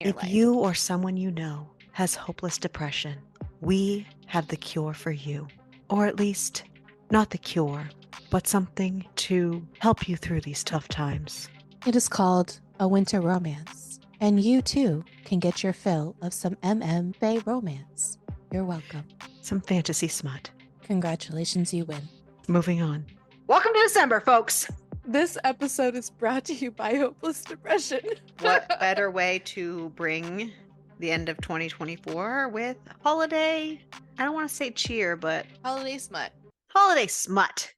your If life. you or someone you know has hopeless depression, we have the cure for you. Or at least, not the cure, but something to help you through these tough times. It is called A Winter Romance, and you too can get your fill of some Bay romance. You're welcome. Some fantasy smut. Congratulations, you win. Moving on. Welcome to December, folks. This episode is brought to you by Hopeless Depression. What better way to bring the end of 2024 with holiday, I don't want to say cheer, but Holiday smut. holiday smut.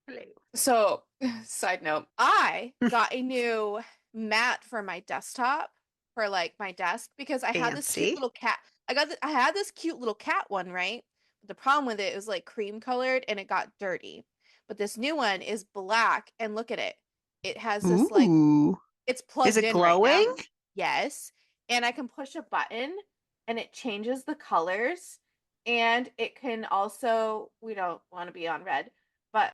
Hello. So, side note, I got a new mat for my desktop for like my desk because I had this cute Fancy. little cat. I had this cute little cat one, right? But the problem with it was like cream colored and it got dirty. But this new one is black and look at it. It has this like Ooh. it's Is plugged it in right now. glowing? Yes. And I can push a button and it changes the colors. And it can also, we don't want to be on red, but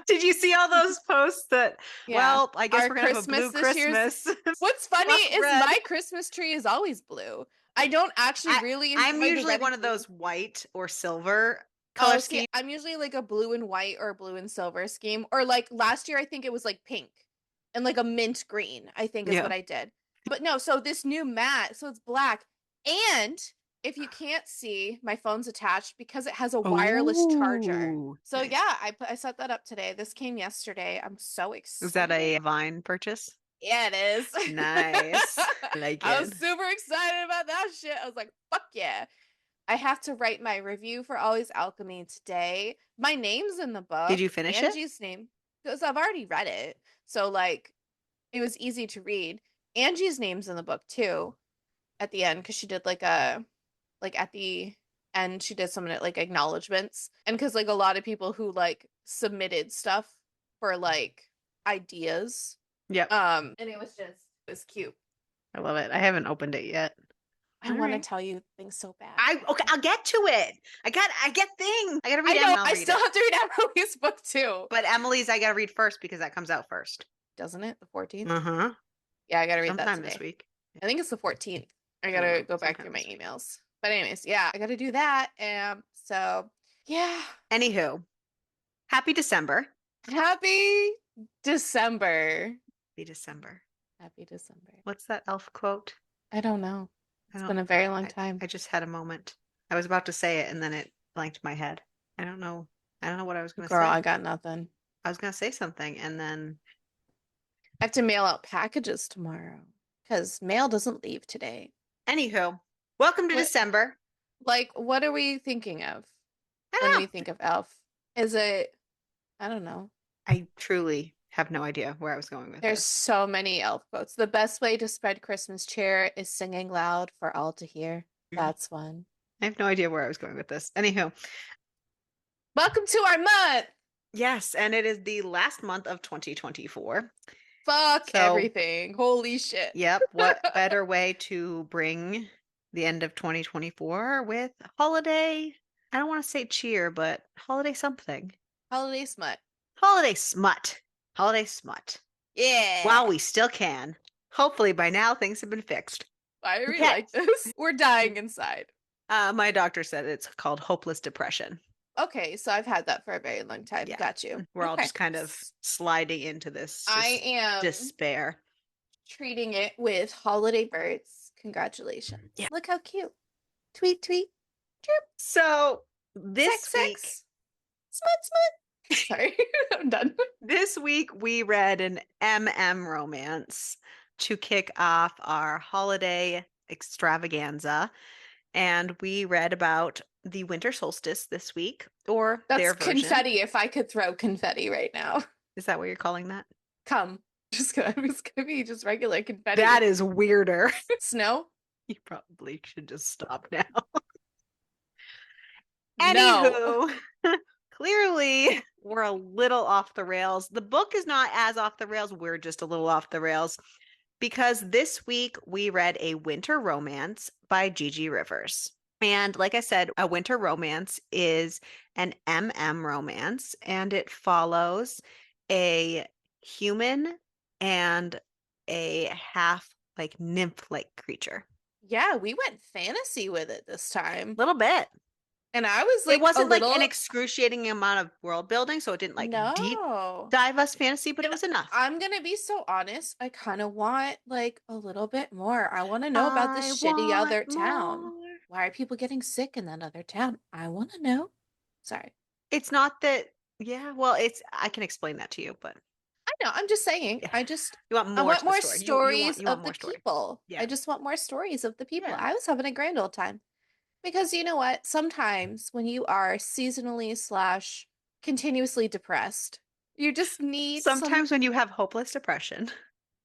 Did you see all those posts that, yeah. well, I guess Our we're going to have a blue Christmas this year's- Christmas. What's funny Fuck is red. my Christmas tree is always blue. I don't actually really enjoy I'm the usually red one and of blue. those white or silver color Oh, see, schemes. I'm usually like a blue and white or blue and silver scheme. Or like last year, I think it was like pink and like a mint green, I think is Yeah. what I did. But no, so this new mat, so it's black. And if you can't see, my phone's attached because it has a wireless charger. Ooh, So nice. yeah, I set that up today. This came yesterday. I'm so excited. Is that a Vine purchase? Yeah, it is. Nice. Like I was it. super excited about that shit. I was like, fuck yeah. I have to write my review for Always Alchemy today. My name's in the book. Did you finish it? Angie's name. Because I've already read it. So like it was easy to read. Angie's name's in the book too at the end because she did like at the end she did some like acknowledgments. And because like a lot of people who like submitted stuff for like ideas. Yep. And it was cute. I love it. I haven't opened it yet. I want to tell you things so bad. Okay, I'll get to it. I get things. I gotta read I know. Emily. I still have to read Emily's book too. But Emily's I gotta read first because that comes out first. Doesn't it? The 14th? Uh-huh. Yeah, I gotta read that Sometime today. this week. I think it's the 14th. I gotta go back through my emails. But anyways, yeah, I gotta do that. So yeah. Anywho, happy December. Happy December. Happy December. Happy December. What's that elf quote? I don't know. It's been a very long time. I just had a moment. I was about to say it and then it blanked my head. I don't know what I was gonna say. Girl, I got nothing. I was gonna say something and then I have to mail out packages tomorrow because mail doesn't leave today. Anywho, welcome to December. Like, what are we thinking of when we think of elf? Is it, I don't know. I truly have no idea where I was going with There's this. so many elf quotes. The best way to spread Christmas cheer is singing loud for all to hear. That's one. I have no idea where I was going with this. Anywho. Welcome to our month. Yes, and it is the last month of 2024. Fuck everything. Holy shit. Yep. What better way to bring the end of 2024 with holiday, I don't want to say cheer, but holiday something. Holiday smut. Holiday smut. Holiday smut. Yeah. While we still can. Hopefully by now things have been fixed. Why are we like this? We're dying inside. My doctor said it's called hopeless depression. Okay, so I've had that for a very long time. Yeah. Got you. We're all just kind of sliding into this I am despair. Treating it with holiday birds. Congratulations. Yeah. Look how cute. Tweet, tweet. Chirp. So this week. Smut. Sorry, I'm done. This week we read an romance to kick off our holiday extravaganza. And we read about the winter solstice this week, or their version. That's confetti if I could throw confetti right now. Is that what you're calling that? It's gonna be just regular confetti. That is weirder. Snow? You probably should just stop now. No. Anywho, clearly we're a little off the rails. The book is not as off the rails. We're just a little off the rails. because this week we read A Winter Romance by Gigi Rivers. And like I said, A Winter Romance is an romance, and it follows a human and a half like nymph-like creature. Yeah, we went fantasy with it this time. Little bit. And I was It like a wasn't like an little excruciating amount of world building, so it didn't like deep no. dive us fantasy, but it And was enough. I'm gonna be so honest, I kind of want like a little bit more. I want to know about this I shitty want other town. more. Why are people getting sick in that other town? I want to know. Sorry. It's not that, yeah, well, I can explain that to you, but I know, I'm just saying. yeah. I just You want I more want to the more story. stories You want of the more story. people. I Yeah. just want more stories of the people. Yeah. I was having a grand old time. Because you know what? Sometimes when you are seasonally slash continuously depressed, you just need some, Sometimes when you have hopeless depression,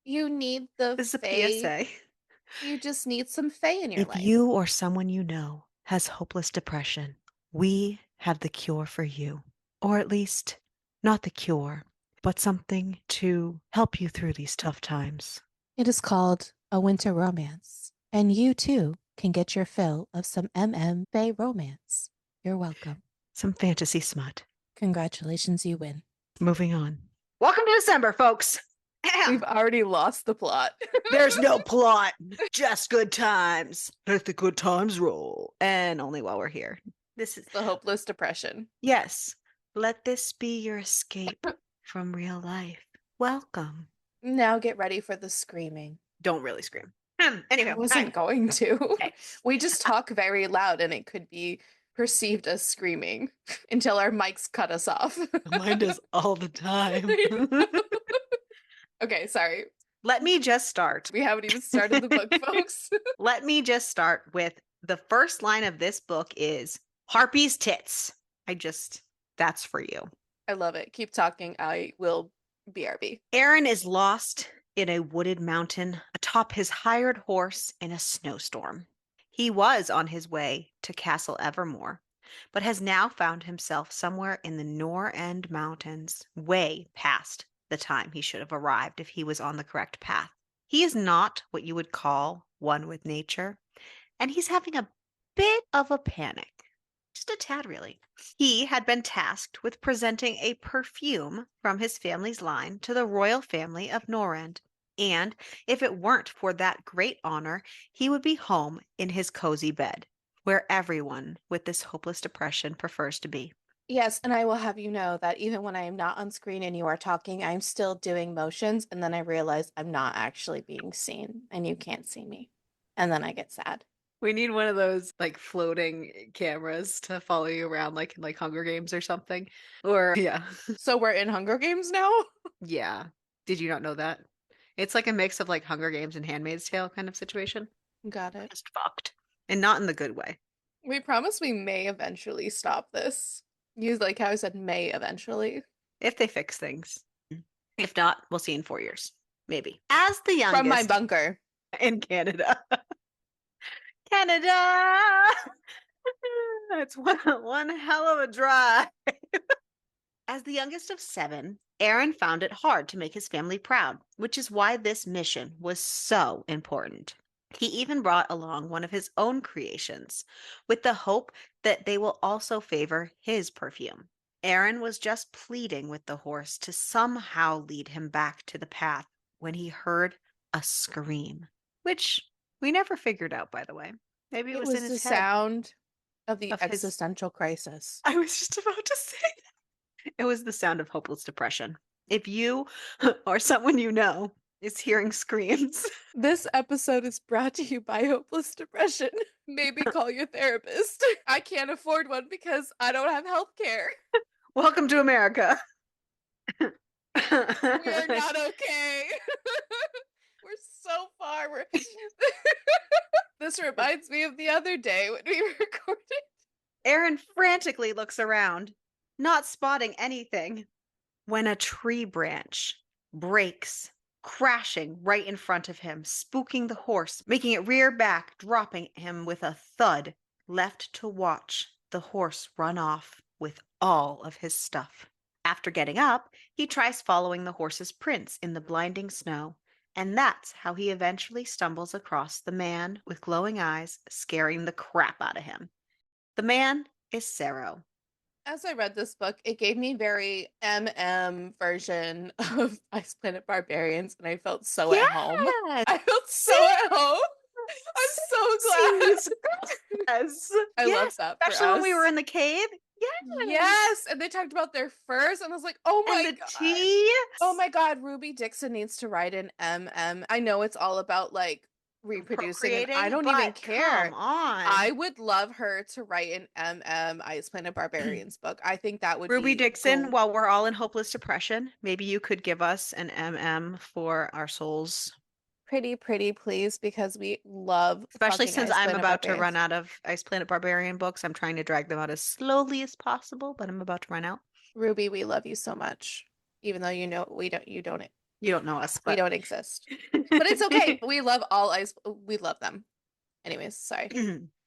you need the this is a fae. PSA. You just need some fae in your If life. you or someone you know has hopeless depression, we have the cure for you. Or at least, not the cure, but something to help you through these tough times. It is called A Winter Romance, and you too can get your fill of some Fae romance. You're welcome. Some fantasy smut. Congratulations, you win. Moving on. Welcome to December, folks. We've already lost the plot. There's no plot, just good times. Let the good times roll. And only while we're here. This is, The hopeless depression. yes, let this be your escape from real life. Welcome. Now get ready for the screaming. Don't really scream. I Anyway, wasn't going to. okay. We just talk very loud and it could be perceived as screaming until our mics cut us off. Mine does all the time. Okay, sorry. Let me just start. We haven't even started the book, folks. Let me just start with the first line of this book is Harpy's tits. That's for you. I love it. Keep talking. I will BRB. Aaron is lost in a wooded mountain atop his hired horse in a snowstorm. He was on his way to Castle Evermore, but has now found himself somewhere in the Norend Mountains, way past the time he should have arrived if he was on the correct path. He is not what you would call one with nature, and he's having a bit of a panic. Just a tad, really. He had been tasked with presenting a perfume from his family's line to the royal family of Norend. And if it weren't for that great honor, he would be home in his cozy bed, where everyone with this hopeless depression prefers to be. Yes, and I will have you know that even when I am not on screen and you are talking, I'm still doing motions, and then I realize I'm not actually being seen and you can't see me. And then I get sad. We need one of those like floating cameras to follow you around like in like Hunger Games or something. Or yeah. So we're in Hunger Games now? Yeah. Did you not know that? It's like a mix of like Hunger Games and Handmaid's Tale kind of situation. Got it. Just fucked. And not in the good way. We promise we may eventually stop this. You like how I said may eventually. If they fix things. If not, we'll see in 4 years. Maybe. As the From my youngest bunker. in Canada. Canada! It's one hell of a drive. As the youngest of seven, Aaron found it hard to make his family proud, which is why this mission was so important. He even brought along one of his own creations, with the hope that they will also favor his perfume. Aaron was just pleading with the horse to somehow lead him back to the path when he heard a scream, which we never figured out, by the way. Maybe it It was in was the his head sound of the of his. existential crisis. I was just about to say that. It was the sound of hopeless depression. If you or someone you know is hearing screams, This episode is brought to you by Hopeless Depression. Maybe call your therapist. I can't afford one because I don't have health care. welcome to America. We are not okay. We're so far. This reminds me of the other day when we recorded. Aaron frantically looks around, not spotting anything, when a tree branch breaks, crashing right in front of him, spooking the horse, making it rear back, dropping him with a thud, left to watch the horse run off with all of his stuff. After getting up, he tries following the horse's prints in the blinding snow, And that's how he eventually stumbles across the man with glowing eyes, scaring the crap out of him. The man is Sero. As I read this book, it gave me very MM version of Ice Planet Barbarians, and I felt so at home. Yes! I felt so at home. I'm so Scenes. glad. Yes. I love Yes. that for Especially when we were us. in the cave. Yes. Yes, and they talked about their furs, and I was like, "Oh And my the God. tea. Oh my God, Ruby Dixon needs to write an MM." I know it's all about like reproducing, and I Procreating, don't even but come care. I on. would love her to write an MM Ice Planet Barbarians book. I think that would Ruby be Dixon, while we're all in hopeless depression, maybe you could give us an MM for our souls. pretty, pretty, please, because we love Especially fucking since Ice I'm Planet about to run Barbarians. out of Ice Planet Barbarian books. I'm trying to drag them out as slowly as possible, but I'm about to run out. Ruby, we love you so much, even though You don't know us, we but don't exist. But it's okay. We love all ice. We love them. Anyways, sorry.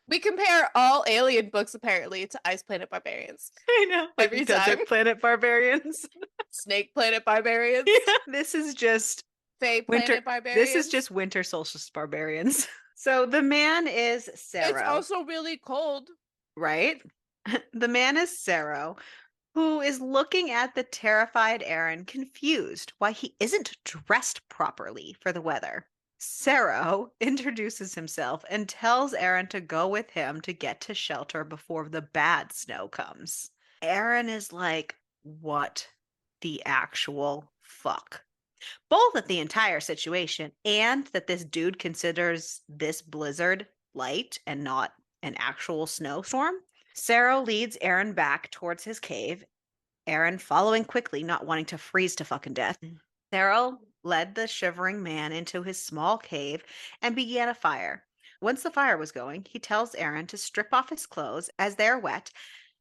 We compare all alien books apparently to Ice Planet Barbarians I know, every like time. Desert Planet Barbarians. Snake Planet Barbarians, Yeah, this is just Fae winter. Planet This is Barbarians. just winter solstice barbarians. So the man is It's Sero, also really cold. right? The man is Sero, who is looking at the terrified Aaron, confused why he isn't dressed properly for the weather. Sero introduces himself and tells Aaron to go with him to get to shelter before the bad snow comes. Aaron is like, what the actual fuck? Both at the entire situation and that this dude considers this blizzard light and not an actual snowstorm. Sarah leads Aaron back towards his cave, Aaron following quickly, not wanting to freeze to fucking death. Sarah led the shivering man into his small cave and began a fire. Once the fire was going, he tells Aaron to strip off his clothes as they are wet.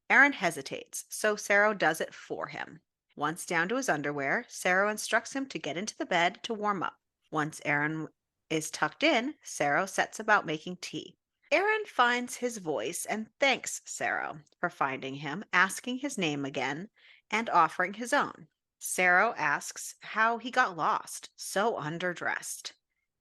Aaron hesitates, so Sarah does it for him. Once down to his underwear, Sarah instructs him to get into the bed to warm up. Once Aaron is tucked in, Sarah sets about making tea. Aaron finds his voice and thanks Sarah for finding him, asking his name again, and offering his own. Sarah asks how he got lost, so underdressed.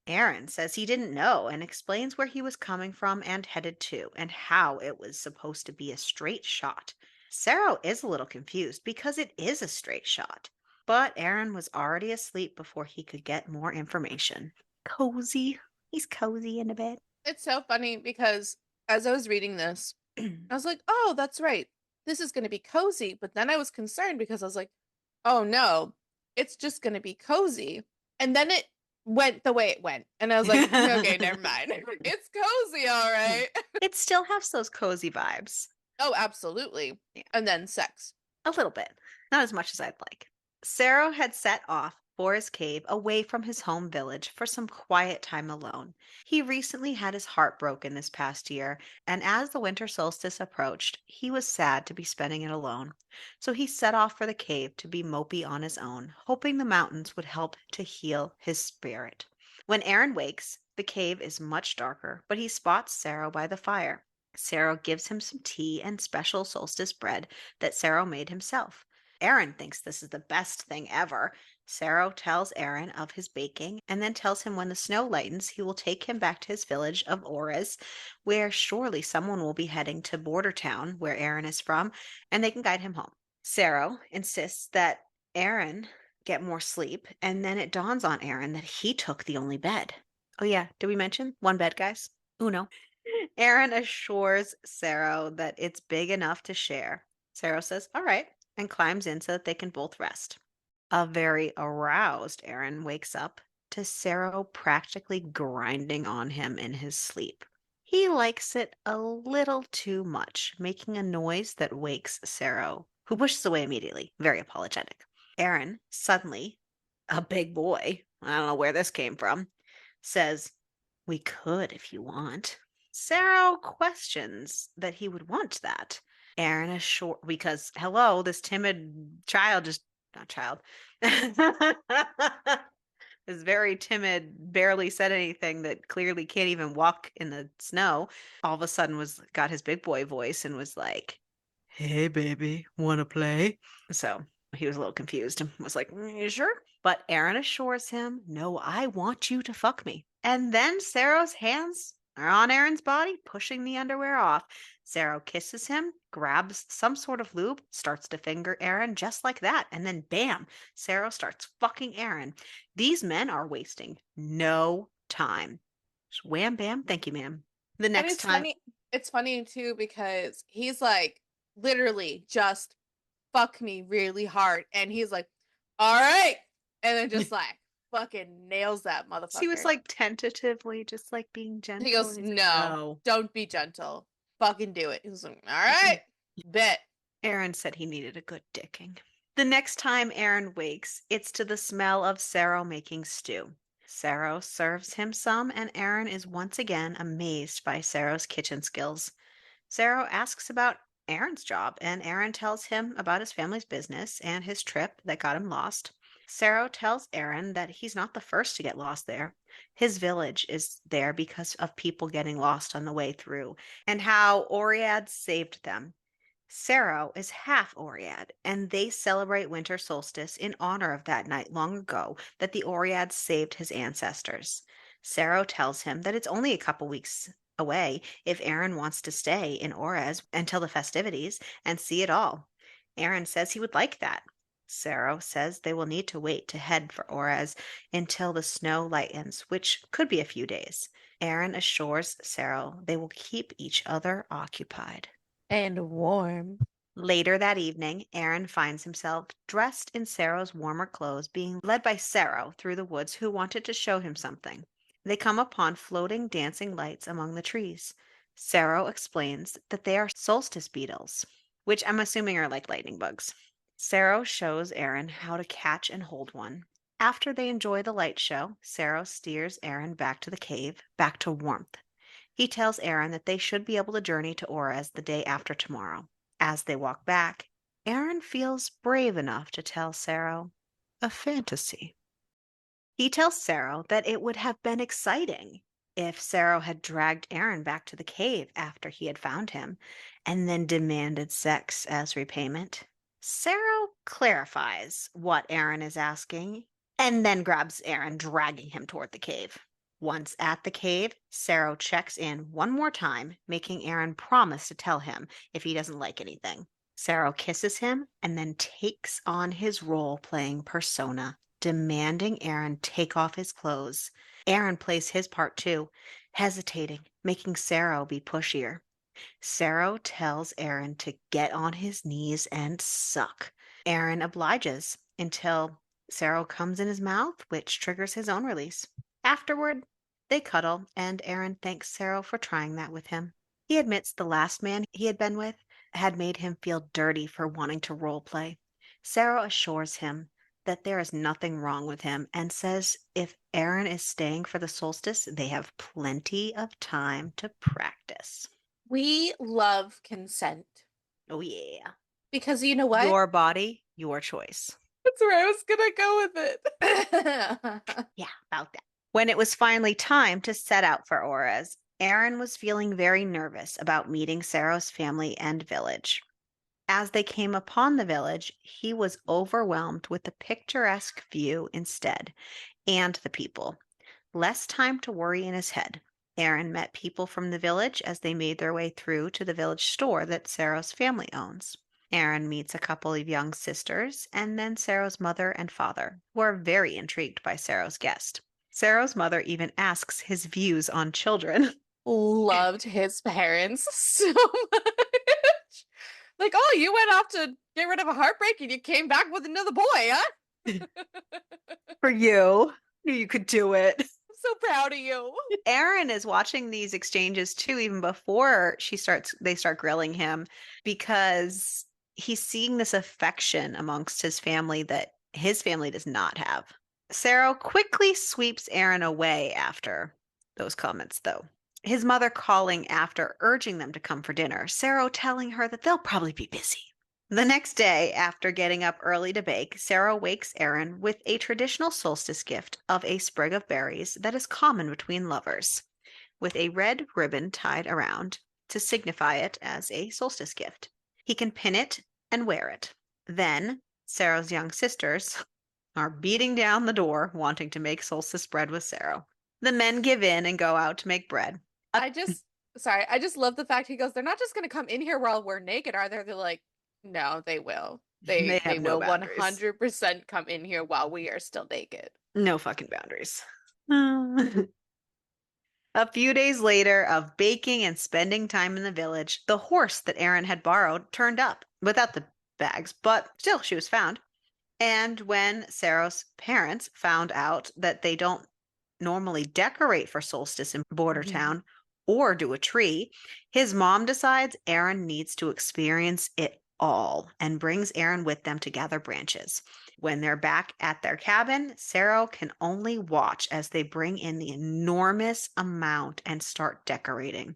Aaron says he didn't know and explains where he was coming from and headed to, and how it was supposed to be a straight shot. Sarah is a little confused because it is a straight shot, but Aaron was already asleep before he could get more information. Cozy. He's cozy in the bed. It's so funny because as I was reading this, I was like, oh, that's right. This is going to be cozy. But then I was concerned because I was like, oh no, it's just going to be cozy. And then it went the way it went. And I was like, okay, never mind. It's cozy, all right. It still has those cozy vibes. Oh, absolutely. Yeah. And then sex. A little bit. Not as much as I'd like. Sarah had set off for his cave away from his home village for some quiet time alone. He recently had his heart broken this past year, and as the winter solstice approached, he was sad to be spending it alone. So he set off for the cave to be mopey on his own, hoping the mountains would help to heal his spirit. When Aaron wakes, the cave is much darker, but he spots Sarah by the fire. Sarah gives him some tea and special solstice bread that Sarah made himself. Aaron thinks this is the best thing ever. Sarah tells Aaron of his baking and then tells him when the snow lightens, he will take him back to his village of Auras, where surely someone will be heading to Border Town, where Aaron is from, and they can guide him home. Sarah insists that Aaron get more sleep, and then it dawns on Aaron that he took the only bed. Oh, yeah, did we mention one bed, guys? Uno. Aaron assures Sarah that it's big enough to share. Sarah says, all right, and climbs in so that they can both rest. A very aroused Aaron wakes up to Sarah practically grinding on him in his sleep. He likes it a little too much, making a noise that wakes Sarah, who pushes away immediately, very apologetic. Aaron, suddenly, a big boy, I don't know where this came from, says, we could if you want. Sarah questions that he would want that. Aaron is short because, hello, this timid child just, not child, is very timid, barely said anything, that clearly can't even walk in the snow. All of a sudden got his big boy voice and was like, hey, baby, want to play? So he was a little confused and was like, you sure? But Aaron assures him, no, I want you to fuck me. And then Sarah's hands are on Aaron's body, pushing the underwear off. Sarah kisses him, grabs some sort of lube, starts to finger Aaron just like that. And then bam, Sarah starts fucking Aaron. These men are wasting no time. Just wham bam, thank you, ma'am. The And next time, it's funny too because he's like literally just fuck me really hard. And he's like, all right. And then just like fucking nails that he was motherfucker. like tentatively just like being He gentle. goes, And he's like, no, no. don't be gentle. Fucking do it. He was like, all right, bet. Aaron said he needed a good dicking. The next time Aaron wakes, it's to the smell of Sarah making stew. Sarah serves him some, and Aaron is once again amazed by Sarah's kitchen skills. Sarah asks about Aaron's job, and Aaron tells him about his family's business and his trip that got him lost. Sarah tells Aaron that he's not the first to get lost there. His village is there because of people getting lost on the way through, and how Oriad saved them. Sero is half Oread, and they celebrate winter solstice in honor of that night long ago that the Oreads saved his ancestors. Sero tells him that it's only a couple weeks away if Aaron wants to stay in Orez until the festivities and see it all. Aaron says he would like that. Sero says they will need to wait to head for Orez until the snow lightens, which could be a few days. Aaron assures Sero they will keep each other occupied. And warm. Later that evening, Aaron finds himself dressed in Saro's warmer clothes, being led by Saro through the woods, who wanted to show him something. They come upon floating, dancing lights among the trees. Saro explains that they are solstice beetles, which I'm assuming are like lightning bugs. Saro shows Aaron how to catch and hold one. After they enjoy the light show, Saro steers Aaron back to the cave, back to warmth. He tells Aaron that they should be able to journey to Orez the day after tomorrow. As they walk back, Aaron feels brave enough to tell Saro a fantasy. He tells Saro that it would have been exciting if Saro had dragged Aaron back to the cave after he had found him and then demanded sex as repayment. Saro clarifies what Aaron is asking and then grabs Aaron, dragging him toward the cave. Once at the cave, Saro checks in one more time, making Aaron promise to tell him if he doesn't like anything. Saro kisses him and then takes on his role-playing persona, demanding Aaron take off his clothes. Aaron plays his part too, hesitating, making Saro be pushier. Saro tells Aaron to get on his knees and suck. Aaron obliges until Saro comes in his mouth, which triggers his own release. Afterward, they cuddle, and Aaron thanks Saro for trying that with him. He admits the last man he had been with had made him feel dirty for wanting to role play. Saro assures him that there is nothing wrong with him and says if Aaron is staying for the solstice, they have plenty of time to practice. We love consent. Oh, yeah. Because you know what? Your body, your choice. That's where I was gonna go with it. Yeah, about that. When it was finally time to set out for Orez, Aaron was feeling very nervous about meeting Saro's family and village. As they came upon the village, he was overwhelmed with the picturesque view instead, and the people. Less time to worry in his head. Aaron met people from the village as they made their way through to the village store that Saro's family owns. Aaron meets a couple of young sisters and then Saro's mother and father, who are very intrigued by Saro's guest. Saro's mother even asks his views on children. Loved his parents so much. Like, oh, you went off to get rid of a heartbreak and you came back with another boy, huh? For you. Knew you could do it. I'm so proud of you. Aaron is watching these exchanges too, even before they start grilling him, because he's seeing this affection amongst his family that his family does not have. Sarah quickly sweeps Aaron away after those comments, though. His mother calling after, urging them to come for dinner, Sarah telling her that they'll probably be busy. The next day, after getting up early to bake, Sarah wakes Aaron with a traditional solstice gift of a sprig of berries that is common between lovers, with a red ribbon tied around to signify it as a solstice gift. He can pin it and wear it. Then, Sarah's young sisters are beating down the door, wanting to make solstice bread with Sarah. The men give in and go out to make bread. I just, sorry, I just love the fact he goes, they're not just going to come in here while we're naked, are they? They're like, no, they will. They They have no will boundaries. 100% come in here while we are still naked. No fucking boundaries. A few days later of baking and spending time in the village, the horse that Aaron had borrowed turned up without the bags, but still she was found. And when Sarah's parents found out that they don't normally decorate for solstice in Border Town or do a tree, his mom decides Aaron needs to experience it all and brings Aaron with them to gather branches. When they're back at their cabin, Sarah can only watch as they bring in the enormous amount and start decorating.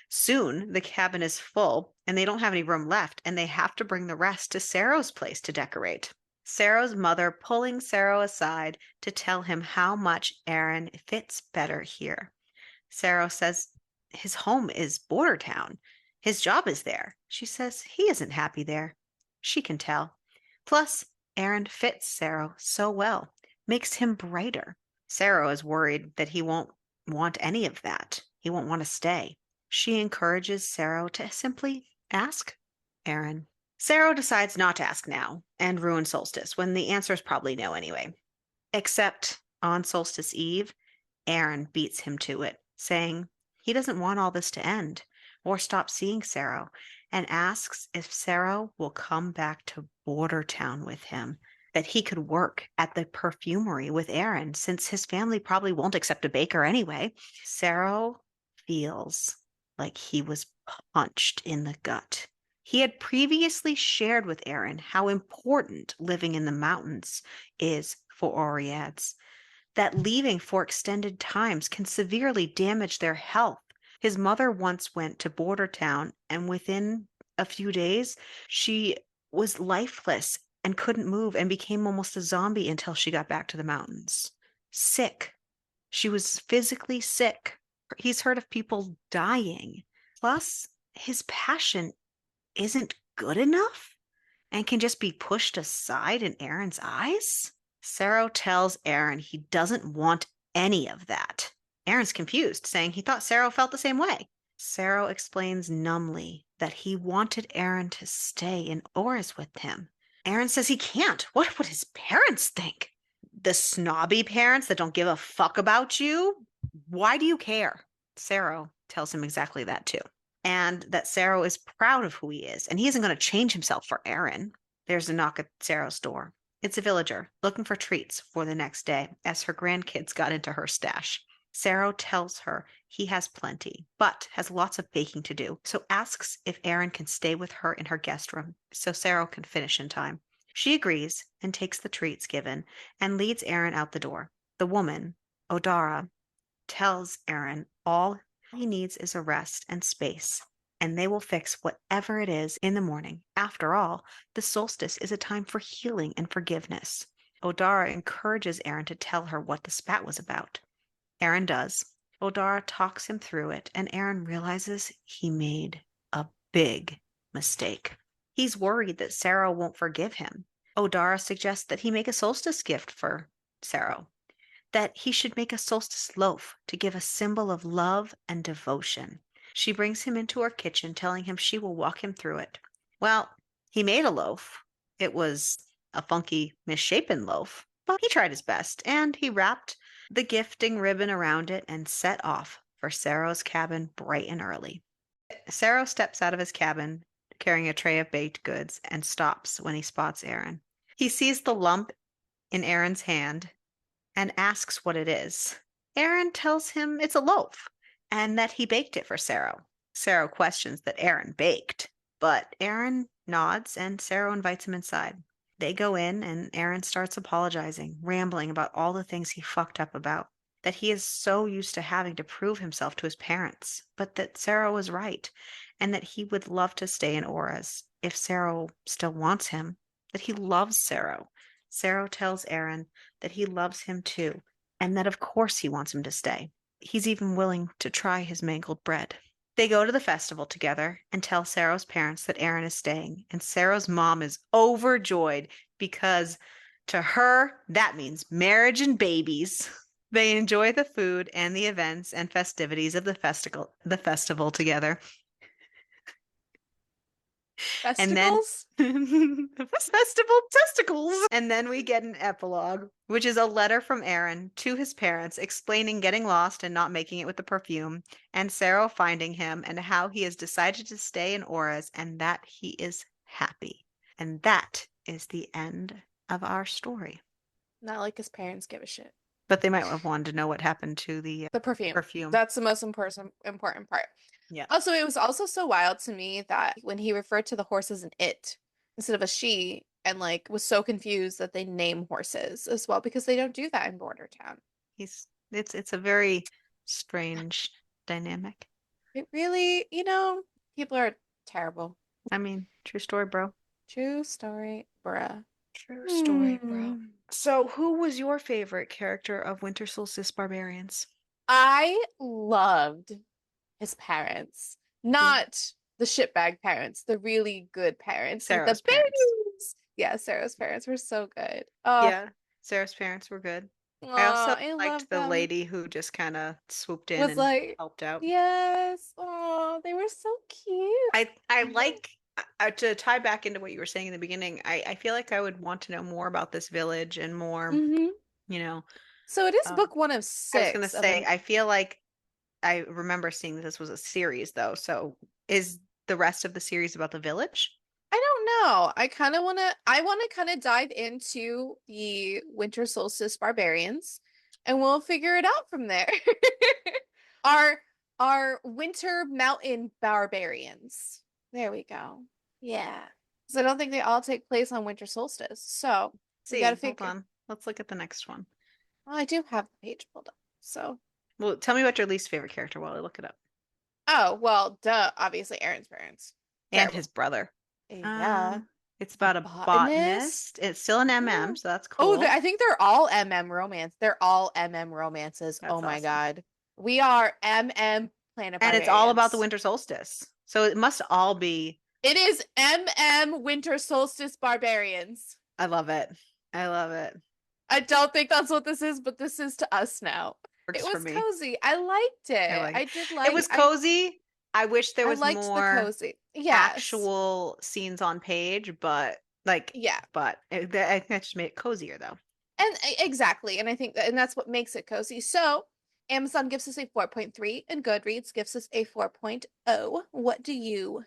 Soon, the cabin is full and they don't have any room left, and they have to bring the rest to Sarah's place to decorate. Sarah's mother pulling Sarah aside to tell him how much Aaron fits better here. Sarah says his home is Border Town. His job is there. She says he isn't happy there. She can tell. Plus, Aaron fits Sarah so well, makes him brighter. Sarah is worried that he won't want any of that. He won't want to stay. She encourages Sarah to simply ask Aaron. Sarah decides not to ask now and ruin Solstice when the answer is probably no anyway. Except on Solstice Eve, Aaron beats him to it, saying he doesn't want all this to end or stop seeing Sarah, and asks if Sarah will come back to Border Town with him, that he could work at the perfumery with Aaron since his family probably won't accept a baker anyway. Sarah feels like he was punched in the gut. He had previously shared with Aaron how important living in the mountains is for Oreads, that leaving for extended times can severely damage their health. His mother once went to Border Town, and within a few days, she was lifeless and couldn't move and became almost a zombie until she got back to the mountains. Sick. She was physically sick. He's heard of people dying. Plus, his passion isn't good enough and can just be pushed aside in Aaron's eyes. Sarah tells Aaron he doesn't want any of that. Aaron's confused, saying he thought Sarah felt the same way. Sarah explains numbly that he wanted Aaron to stay in Oris with him. Aaron says he can't. What would his parents think? The snobby parents that don't give a fuck about you? Why do you care? Sarah tells him exactly that too. And that Sarah is proud of who he is, and he isn't going to change himself for Aaron. There's a knock at Sarah's door. It's a villager looking for treats for the next day as her grandkids got into her stash. Sarah tells her he has plenty, but has lots of baking to do, so asks if Aaron can stay with her in her guest room so Sarah can finish in time. She agrees and takes the treats given and leads Aaron out the door. The woman, Odara, tells Aaron all he needs is a rest and space, and they will fix whatever it is in the morning. After all, the solstice is a time for healing and forgiveness. Odara encourages Aaron to tell her what the spat was about. Aaron does. Odara talks him through it, and Aaron realizes he made a big mistake. He's worried that Sarah won't forgive him. Odara suggests that he make a solstice gift for Sarah, that he should make a solstice loaf to give a symbol of love and devotion. She brings him into her kitchen, telling him she will walk him through it. Well, he made a loaf. It was a funky, misshapen loaf, but he tried his best, and he wrapped the gifting ribbon around it and set off for Sarah's cabin bright and early. Sarah steps out of his cabin carrying a tray of baked goods and stops when he spots Aaron. He sees the lump in Aaron's hand and asks what it is. Aaron tells him it's a loaf and that he baked it for Sarah. Sarah questions that Aaron baked, but Aaron nods and Sarah invites him inside. They go in and Aaron starts apologizing, rambling about all the things he fucked up about, that he is so used to having to prove himself to his parents, but that Sarah was right, and that he would love to stay in Auras if Sarah still wants him, that he loves Sarah. Sarah tells Aaron that he loves him too, and that of course he wants him to stay. He's even willing to try his mangled bread. They go to the festival together and tell Sarah's parents that Aaron is staying, and Sarah's mom is overjoyed because To her, that means marriage and babies. They enjoy the food and the events and festivities of the festival together. And then Festivals? the festival testicles. And then we get an epilogue, which is a letter from Aaron to his parents explaining getting lost and not making it with the perfume, and Sarah finding him and how he has decided to stay in Aura's and that he is happy. And that is the end of our story. Not like his parents give a shit. But they might have wanted to know what happened to the The perfume. perfume. That's the most important part. Yeah. Also, it was also so wild to me that when he referred to the horse as an it instead of a she, and like was so confused that they name horses as well because they don't do that in Border Town. It's a very strange dynamic. It really, people are terrible. I mean, true story, bro. True story, bruh. True story, bro. Hmm. So, who was your favorite character of Winter Solstice Barbarians? I loved his parents, Yeah. not the shitbag parents, the really good parents with the Sarah's parents. babies. Yeah, Sarah's parents were so good. Oh, Yeah, Sarah's parents were good. I also oh, I love liked the them. lady who just kind of swooped in Was and like, helped out. yes. Oh, they were so cute. I like to tie back into what you were saying in the beginning. I feel like I would want to know more about this village and more, Hmm. you know. So it is Um, book one of I was gonna six of say, an. I feel like I remember seeing that this was a series though. So is the rest of the series about the village? I don't know. I want to kind of dive into the Winter Solstice Barbarians and we'll figure it out from there. Our our Winter Mountain Barbarians. There we go. Yeah. Because I don't think they all take place on Winter Solstice. So we got to See, hold figure. on. Let's look at the next one. Well, I do have the page pulled up. So, Well, tell me about your least favorite character while I look it up. oh, well, duh, obviously Aaron's parents. And his Terrible. brother. Yeah. It's The about a botanist. botanist. It's still an MM, Oh, so that's oh, cool. I think they're all romance. They're all romances. Oh That's my awesome. God. We are Planet And it's all about the Barbarians. winter solstice. So it must all be. It is Winter Solstice Barbarians. I love it. I love it. I don't think that's what this is, but this is to us now. It Works for was me. cozy. I liked I it. like it. I did It like was cozy. I wish there I was liked the more cozy. Yes. actual scenes on page, Yeah. I think that just made it cozier though. And exactly. And I think that and that's what makes it cozy. So Amazon gives us a 4.3 and Goodreads gives us a 4.0. What do you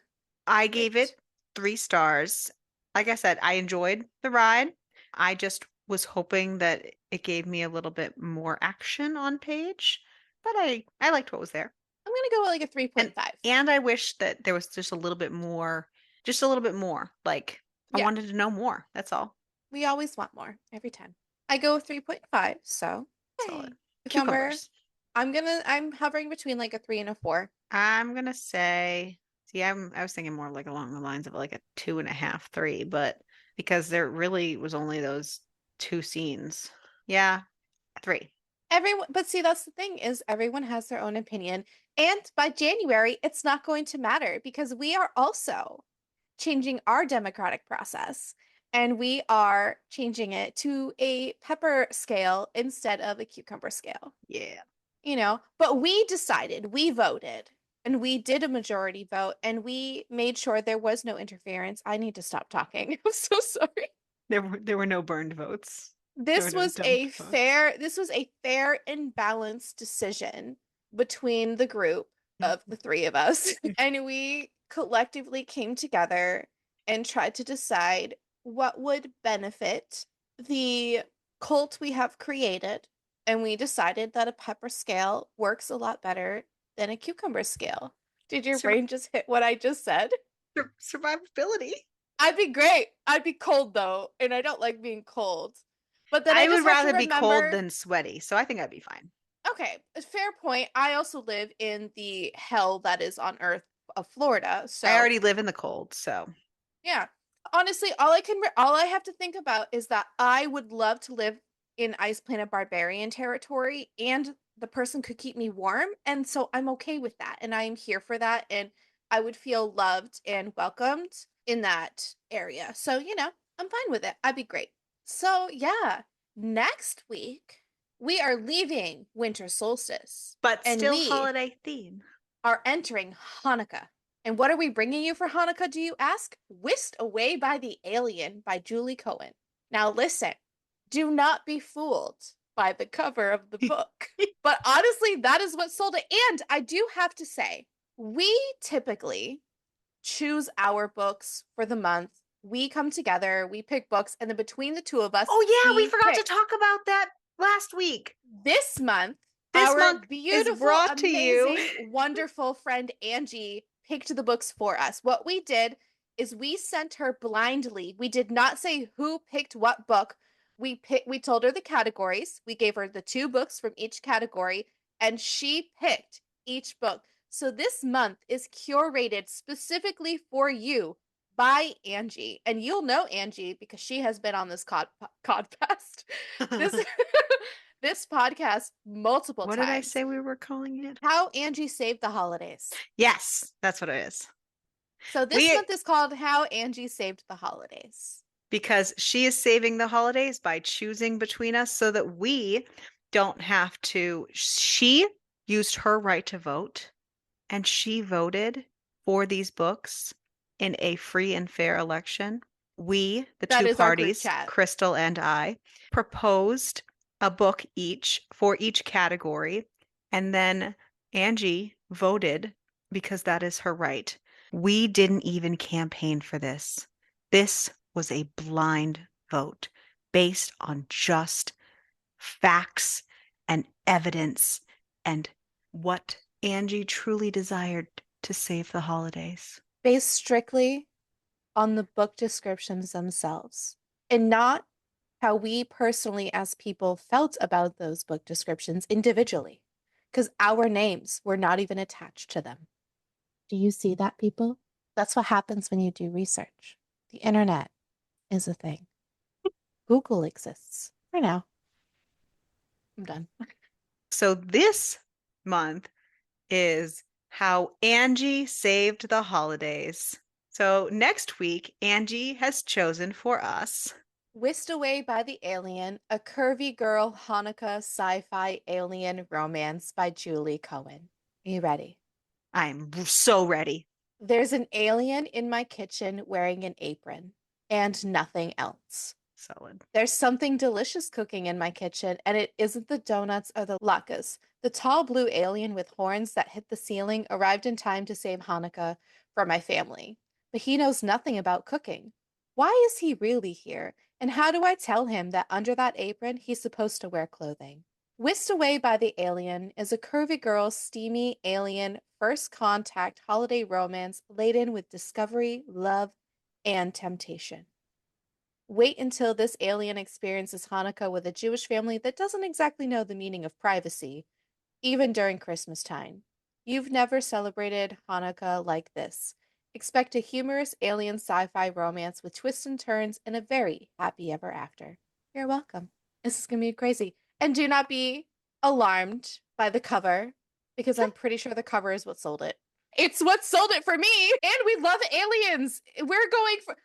I gave rate? it 3 stars. Like I said, I enjoyed the ride. I just was hoping that it gave me a little bit more action on page, but I liked what was there. I'm gonna go with like a And 3.5. and I wish that there was just a little bit more. Like I Yeah, wanted to know more. That's all. we always want more every time. I go with 3.5, so Solid. hey. Cucumber. Cucumbers. I'm hovering between like a 3 and a 4. I'm gonna say, see, I was thinking more like along the lines of like a 2.5, 3, but because there really was only those 2 scenes. Yeah, 3. Everyone, but see, that's the thing is everyone has their own opinion. And by January, it's not going to matter because we are also changing our democratic process and we are changing it to a pepper scale instead of a cucumber scale. Yeah. But we decided, we voted, and we did a majority vote, and we made sure there was no interference. I need to stop talking. I'm so sorry. There were no burned votes. There were This no was dumped a votes. fair, this was a fair and balanced decision between the group of the three of us, and we collectively came together and tried to decide what would benefit the cult we have created. And we decided that a pepper scale works a lot better than a cucumber scale. Did your Survi brain just hit what I just said? survivability. I'd be great. I'd be cold though, and I don't like being cold. But then I I just would have to rather be cold remember, than sweaty, so I think I'd be fine. okay, a fair point. I also live in the hell that is on Earth of Florida. I So, already live in the cold, so yeah. Honestly, all I have to think about is that I would love to live in Ice Planet Barbarian territory and the person could keep me warm, and so I'm okay with that. And I am here for that and I would feel loved and welcomed in that area. So, I'm fine with it. I'd be great. So, yeah, next week we are leaving winter solstice But and still we holiday theme. are entering Hanukkah. And what are we bringing you for Hanukkah, do you ask? Whisked Away by the Alien by Julie Cohen. Now, listen, do not be fooled by the cover of the book. But honestly, that is what sold it. And I do have to say, we typically choose our books for the month. We come together, we pick books, and then between the two of us, Oh yeah, we we forgot to pick. talk about that last week. This month, This our month is beautiful, brought to you. amazing, wonderful friend Angie picked the books for us. What we did is we sent her blindly. We did not say who picked what book. We told her the categories. We gave her the two books from each category and she picked each book. So this month is curated specifically for you by Angie. And you'll know Angie because she has been on this codcast. This this podcast multiple What did I times. say we were calling it? How Angie Saved the Holidays. Yes, that's what it is. So this We month is called How Angie Saved the Holidays. Because she is saving the holidays by choosing between us so that we don't have to. She used her right to vote and she voted for these books in a free and fair election. We, the That two is our group parties, chat. Crystal and I, proposed a book each for each category. And then Angie voted because that is her right. We didn't even campaign for this. This was a blind vote based on just facts and evidence and what Angie truly desired to save the holidays. Based strictly on the book descriptions themselves and not how we personally as people felt about those book descriptions individually because our names were not even attached to them. Do you see that, people? That's what happens when you do research. The internet is a thing. Google exists for now. I'm done. So this month is how Angie saved the holidays. So next week, Angie has chosen for us Whisked Away by the Alien, a curvy girl Hanukkah sci-fi alien romance by Julie Cohen. Are you ready? I'm so ready. There's an alien in my kitchen wearing an apron and nothing else. Solid. There's something delicious cooking in my kitchen, and it isn't the donuts or the latkes. The tall blue alien with horns that hit the ceiling arrived in time to save Hanukkah for my family. But he knows nothing about cooking. Why is he really here? And how do I tell him that under that apron he's supposed to wear clothing? Whisked Away by the Alien is a curvy girl's steamy alien first contact holiday romance laden with discovery, love, and temptation. Wait until this alien experiences Hanukkah with a Jewish family that doesn't exactly know the meaning of privacy, even during Christmas time. You've never celebrated Hanukkah like this. Expect a humorous alien sci fi romance with twists and turns and a very happy ever after. You're welcome. This is going to be crazy. And do not be alarmed by the cover, because I'm pretty sure the cover is what sold it. It's what sold it for me. And we love aliens. We are going from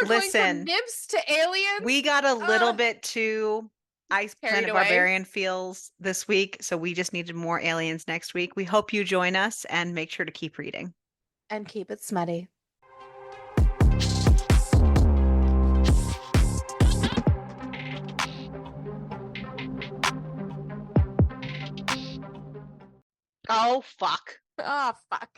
Listen, nymphs to aliens. we got a little bit too Ice Carried Planet away. Barbarian feels this week, so we just needed more aliens next week. We hope you join us and make sure to keep reading. And keep it smutty. Oh, fuck. Oh, fuck.